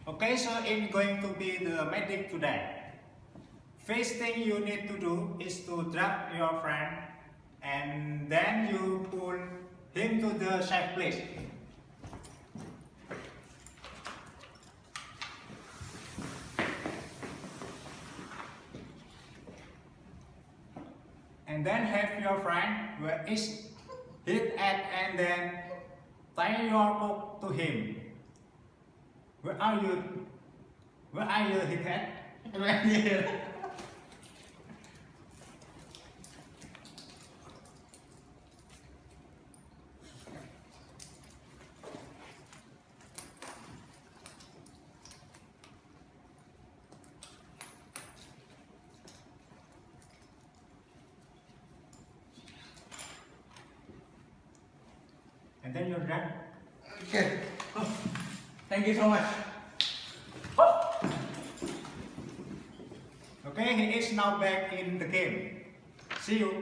Okay, so it's going to be the medic today. First thing you need to do is to drop your friend and then you pull him to the safe place. And then have your friend where is hit at and then tie your hook to him. Where are you? Where are you hit at? Right here. And then you're done. Okay. Thank you so much. Okay, he is now back in the game. See you.